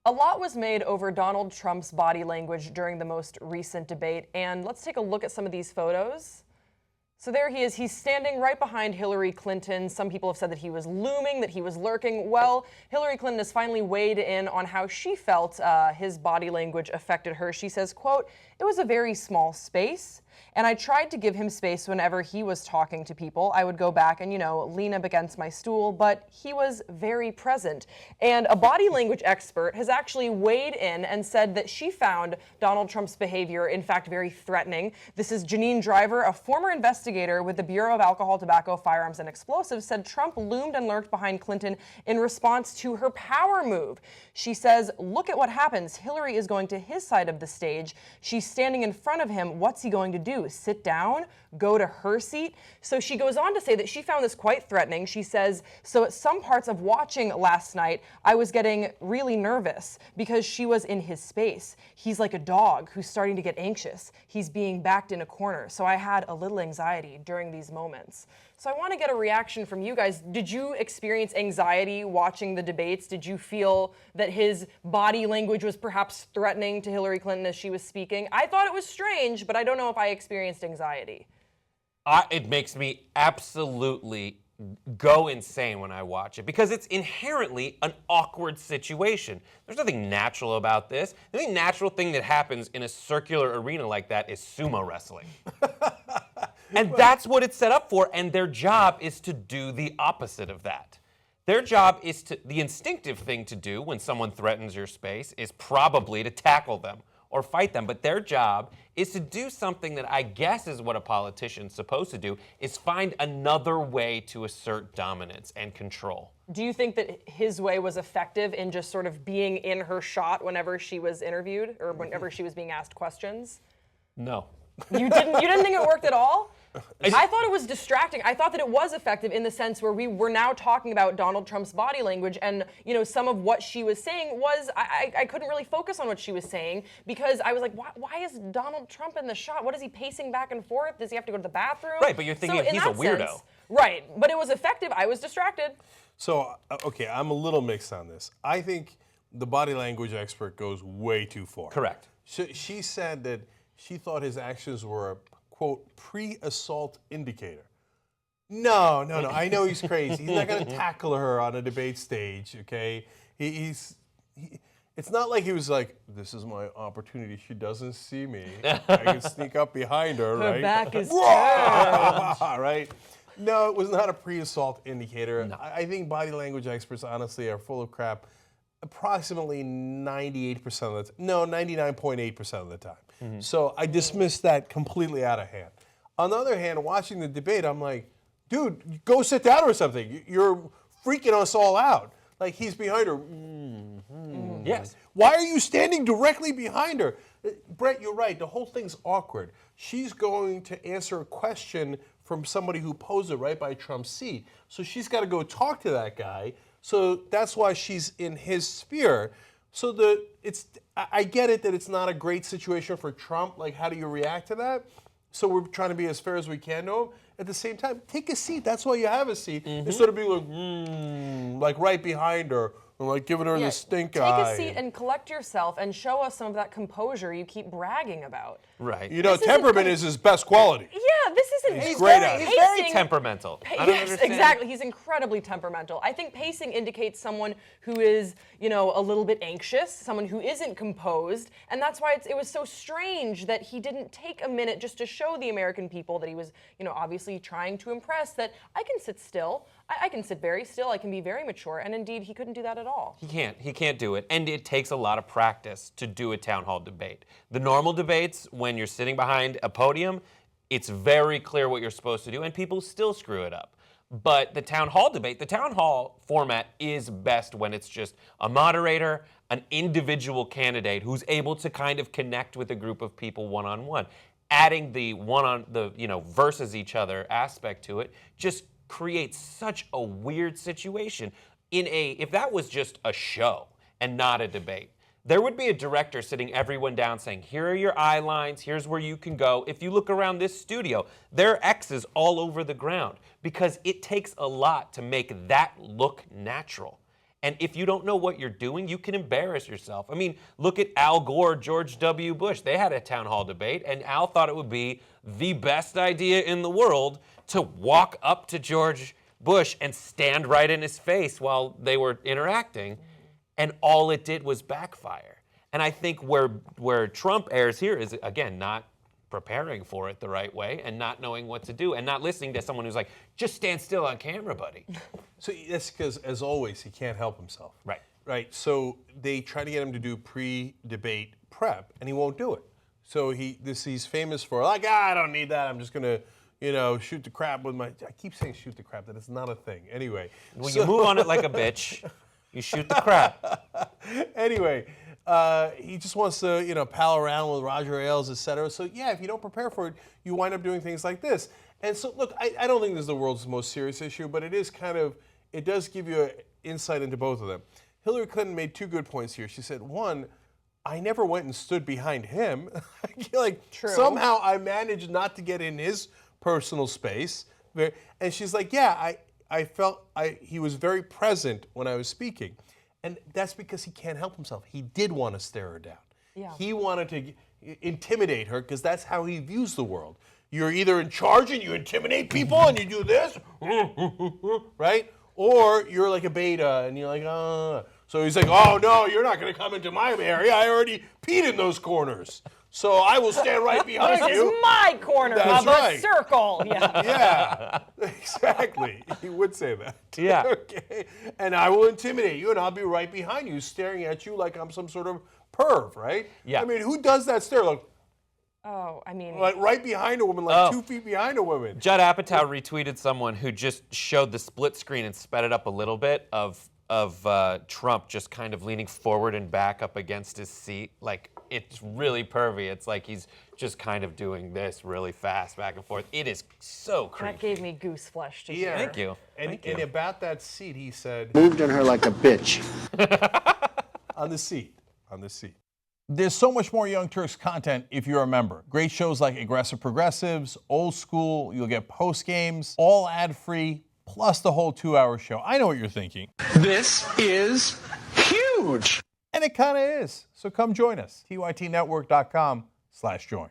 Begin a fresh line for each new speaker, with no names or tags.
A lot was made over Donald Trump's body language during the most recent debate, and let's take a look at some of these photos. So there he is. He's standing right behind Hillary Clinton. Some people have said that he was looming, that he was lurking. Well, Hillary Clinton has finally weighed in on how she felt his body language affected her. She says, quote, "It was a very small space, and I tried to give him space whenever he was talking to people. I would go back and, lean up against my stool, but he was very present." And a body language expert has actually weighed in and said that she found Donald Trump's behavior, in fact, very threatening. This is Janine Driver, a former investigator with the Bureau of Alcohol, Tobacco, Firearms and Explosives, said Trump loomed and lurked behind Clinton in response to her power move. She says, "Look at what happens. Hillary is going to his side of the stage. She's standing in front of him. What's he going to do? Sit down? Go to her seat?" So she goes on to say that she found this quite threatening. She says, "So at some parts of watching last night, I was getting really nervous because she was in his space. He's like a dog who's starting to get anxious. He's being backed in a corner. So I had a little anxiety during these moments." So I want to get a reaction from you guys. Did you experience anxiety watching the debates? Did you feel that his body language was perhaps threatening to Hillary Clinton as she was speaking? I thought it was strange, but I don't know if I experienced anxiety.
It makes me absolutely go insane when I watch it because it's inherently an awkward situation. There's nothing natural about this. The only natural thing that happens in a circular arena like that is sumo wrestling. And that's what it's set up for, and their job is to do the opposite of that. Their job is the instinctive thing to do when someone threatens your space is probably to tackle them or fight them, but their job is to do something that I guess is what a politician's supposed to do, is find another way to assert dominance and control.
Do you think that his way was effective in just sort of being in her shot whenever she was interviewed or whenever she was being asked questions?
No.
You didn't think it worked at all? I thought it was distracting. I thought that it was effective in the sense where we were now talking about Donald Trump's body language, and some of what she was saying was I couldn't really focus on what she was saying because I was like, why is Donald Trump in the shot? What is he pacing back and forth? Does he have to go to the bathroom?
Right, but you're thinking he's a weirdo.
Right, but it was effective. I was distracted.
So, okay, I'm a little mixed on this. I think the body language expert goes way too far.
Correct.
She said that she thought his actions were a, quote, pre-assault indicator. No. I know he's crazy. He's not going to tackle her on a debate stage, okay? It's not like he was like, "This is my opportunity. She doesn't see me. I can sneak up behind her, right?
Her back is turned."
Right? No, it was not a pre-assault indicator.
No.
I think body language experts, honestly, are full of crap approximately 98% of the time. No, 99.8% of the time. Mm-hmm. So I dismiss that completely out of hand. On the other hand, watching the debate, I'm like, dude, go sit down or something. You're freaking us all out. Like, he's behind her. Mm-hmm.
Yes.
Why are you standing directly behind her? Brett, you're right. The whole thing's awkward. She's going to answer a question from somebody who posed it right by Trump's seat. So she's got to go talk to that guy. So that's why she's in his sphere. So I get it that it's not a great situation for Trump. Like, how do you react to that? So we're trying to be as fair as we can to him. At the same time, take a seat. That's why you have a seat. Mm-hmm. Instead of being like right behind her, or like giving her the stink eye.
Take a seat and collect yourself and show us some of that composure you keep bragging about.
Right.
Temperament is his best quality.
Yeah, this isn't.
He's great at it.
He's very temperamental.
Yes, exactly. He's incredibly temperamental. I think pacing indicates someone who is, a little bit anxious, someone who isn't composed, and that's why it was so strange that he didn't take a minute just to show the American people that he was, obviously trying to impress that I can sit still. I can sit very still. I can be very mature. And indeed, he couldn't do that at all.
He can't do it. And it takes a lot of practice to do a town hall debate. The normal debates, when you're sitting behind a podium, it's very clear what you're supposed to do, and people still screw it up. But the town hall debate, the town hall format is best when it's just a moderator, an individual candidate who's able to kind of connect with a group of people one-on-one. Adding the versus each other aspect to it just creates such a weird situation. If that was just a show and not a debate, there would be a director sitting everyone down saying, here are your eye lines, here's where you can go. If you look around this studio, there are X's all over the ground because it takes a lot to make that look natural. And if you don't know what you're doing, you can embarrass yourself. I mean, look at Al Gore, George W. Bush. They had a town hall debate, and Al thought it would be the best idea in the world to walk up to George Bush and stand right in his face while they were interacting. And all it did was backfire. And I think where Trump errs here is, again, not preparing for it the right way and not knowing what to do and not listening to someone who's like, just stand still on camera, buddy.
So that's because, as always, he can't help himself.
Right.
Right. So they try to get him to do pre-debate prep, and he won't do it. So he's famous for, like, I don't need that. I'm just going to, shoot the crap with my... I keep saying shoot the crap. That is not a thing. Anyway.
When you move on it like a bitch, you shoot the crap.
Anyway, he just wants to, pal around with Roger Ailes, et cetera. So, yeah, if you don't prepare for it, you wind up doing things like this. And so, look, I don't think this is the world's most serious issue, but it is it does give you an insight into both of them. Hillary Clinton made two good points here. She said, one, I never went and stood behind him.
True.
Somehow I managed not to get in his personal space. And she's like, yeah, I felt he was very present when I was speaking. And that's because he can't help himself. He did want to stare her down.
Yeah.
He wanted to intimidate her because that's how he views the world. You're either in charge and you intimidate people and you do this, right? Or you're like a beta and you're like, So he's like, oh, no, you're not going to come into my area. I already peed in those corners. So I will stand right behind you.
This is my corner of a circle. Yeah.
Yeah, exactly. He would say that.
Yeah.
Okay. And I will intimidate you, and I'll be right behind you, staring at you like I'm some sort of perv, right?
Yeah.
I mean, who does that stare? Like right behind a woman, 2 feet behind a woman.
Judd Apatow retweeted someone who just showed the split screen and sped it up a little bit of Trump just kind of leaning forward and back up against his seat. Like, it's really pervy. It's like he's just kind of doing this really fast back and forth. It is so creepy.
That gave me goose flesh to hear.
Thank you.
And about that seat, he said,
moved on her like a bitch.
on the seat.
There's so much more Young Turks content if you're a member. Great shows like Aggressive Progressives, Old School, you'll get post games, all ad-free, plus the whole 2-hour show. I know what you're thinking.
This is huge.
And it kind of is. So come join us. TYTnetwork.com/join.